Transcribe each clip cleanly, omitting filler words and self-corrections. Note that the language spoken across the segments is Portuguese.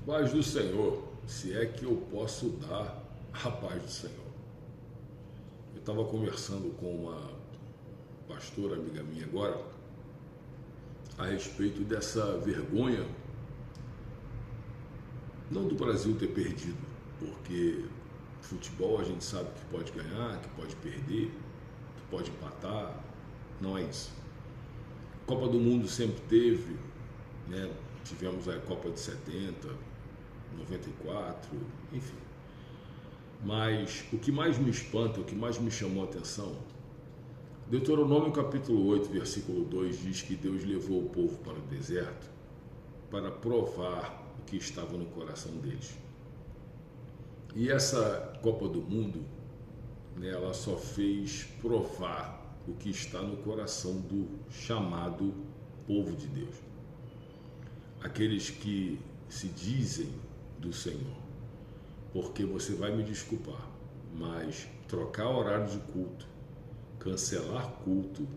Paz do Senhor, se é que eu posso dar a paz do Senhor. Eu estava conversando com uma pastora amiga minha agora a respeito dessa vergonha, não do Brasil ter perdido, porque futebol a gente sabe que pode ganhar, que pode perder, que pode empatar, não é isso. Copa do Mundo sempre teve, né? Tivemos a Copa de 70, 94, enfim. Mas o que mais me espanta, o que mais me chamou a atenção, Deuteronômio capítulo 8, versículo 2 diz que Deus levou o povo para o deserto para provar o que estava no coração deles. E essa Copa do Mundo, né, ela só fez provar o que está no coração do chamado povo de Deus. Aqueles que se dizem do Senhor. Porque você vai me desculpar, mas trocar horário de culto, cancelar culto,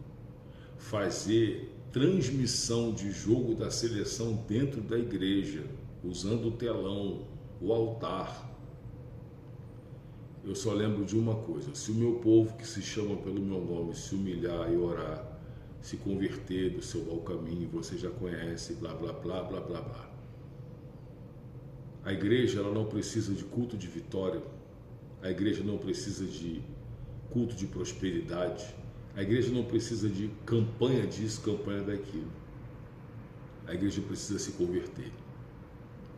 fazer transmissão de jogo da seleção dentro da igreja, usando o telão, o altar. Eu só lembro de uma coisa: se o meu povo que se chama pelo meu nome se humilhar e orar, se converter do seu mau caminho, você já conhece, blá blá blá blá blá blá. A igreja, ela não precisa de culto de vitória, a igreja não precisa de culto de prosperidade, a igreja não precisa de campanha disso, campanha daquilo. A igreja precisa se converter.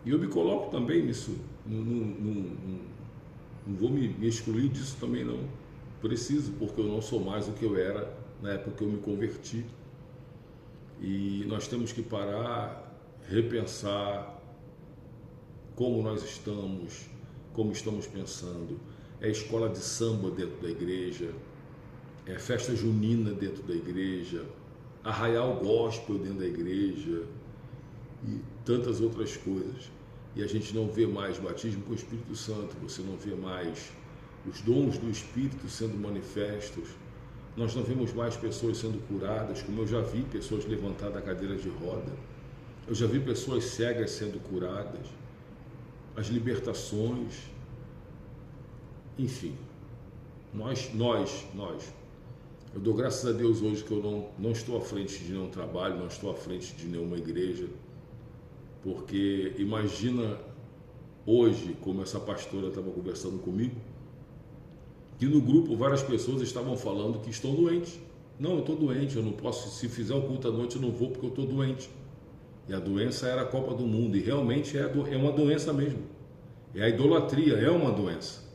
E eu me coloco também nisso, não vou me excluir disso também não. Preciso, porque eu não sou mais o que eu era na época que eu me converti. E nós temos que parar, repensar como nós estamos, como estamos pensando. É escola de samba dentro da igreja, é festa junina dentro da igreja, arraial gospel dentro da igreja e tantas outras coisas. E a gente não vê mais batismo com o Espírito Santo, você não vê mais os dons do Espírito sendo manifestos, nós não vemos mais pessoas sendo curadas, como eu já vi pessoas levantar da cadeira de roda, eu já vi pessoas cegas sendo curadas, as libertações, enfim, nós, eu dou graças a Deus hoje que eu não estou à frente de nenhum trabalho, não estou à frente de nenhuma igreja, porque imagina hoje, como essa pastora estava conversando comigo, que no grupo várias pessoas estavam falando que estão doentes. Não, eu estou doente, eu não posso, se fizer o culto à noite eu não vou porque eu estou doente. E a doença era a Copa do Mundo, e realmente é uma doença mesmo. É a idolatria, é uma doença.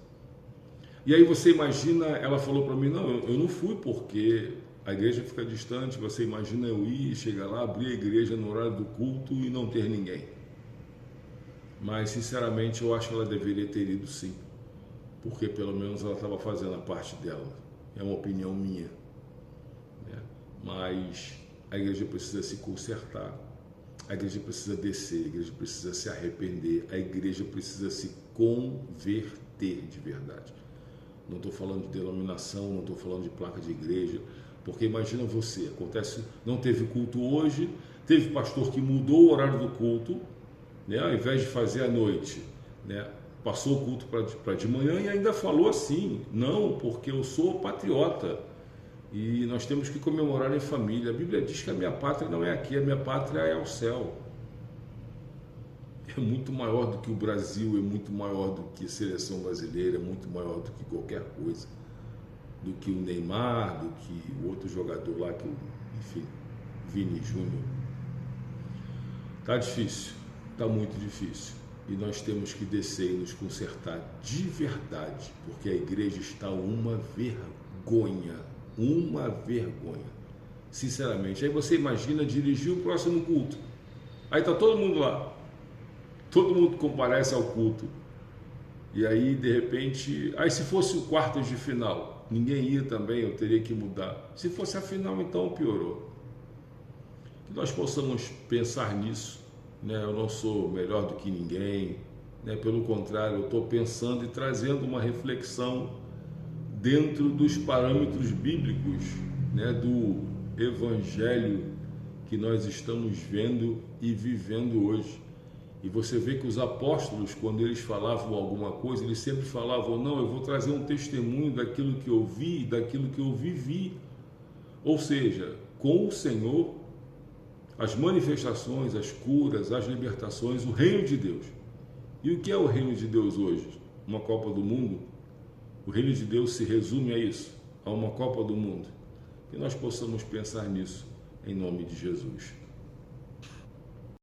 E aí você imagina, ela falou para mim, não, eu não fui porque a igreja fica distante, você imagina eu ir, chegar lá, abrir a igreja no horário do culto e não ter ninguém. Mas sinceramente eu acho que ela deveria ter ido sim, porque pelo menos ela estava fazendo a parte dela, é uma opinião minha, né? Mas a igreja precisa se consertar, a igreja precisa descer, a igreja precisa se arrepender, a igreja precisa se converter de verdade. Não estou falando de denominação, não estou falando de placa de igreja, porque imagina você, acontece, não teve culto hoje, teve pastor que mudou o horário do culto, né, ao invés de fazer à noite, né, passou o culto para de manhã e ainda falou assim, não, porque eu sou patriota e nós temos que comemorar em família. A Bíblia diz que a minha pátria não é aqui, a minha pátria é o céu. É muito maior do que o Brasil, é muito maior do que a seleção brasileira, é muito maior do que qualquer coisa, do que o Neymar, do que o outro jogador lá, enfim, Vini Júnior. Tá difícil, tá muito difícil. E nós temos que descer e nos consertar de verdade, porque a igreja está uma vergonha, sinceramente. Aí você imagina dirigir o próximo culto, aí está todo mundo lá, todo mundo comparece ao culto, e aí de repente, aí se fosse o quarto de final, ninguém ia também, eu teria que mudar. Se fosse a final, então piorou. Que nós possamos pensar nisso, né? Eu não sou melhor do que ninguém, né? Pelo contrário, eu estou pensando e trazendo uma reflexão dentro dos parâmetros bíblicos, né? Do evangelho que nós estamos vendo e vivendo hoje. E você vê que os apóstolos, quando eles falavam alguma coisa, eles sempre falavam: não, eu vou trazer um testemunho daquilo que eu vi, daquilo que eu vivi. Ou seja, com o Senhor, as manifestações, as curas, as libertações, o reino de Deus. E o que é o reino de Deus hoje? Uma Copa do Mundo? O reino de Deus se resume a isso, a uma Copa do Mundo. Que nós possamos pensar nisso, em nome de Jesus.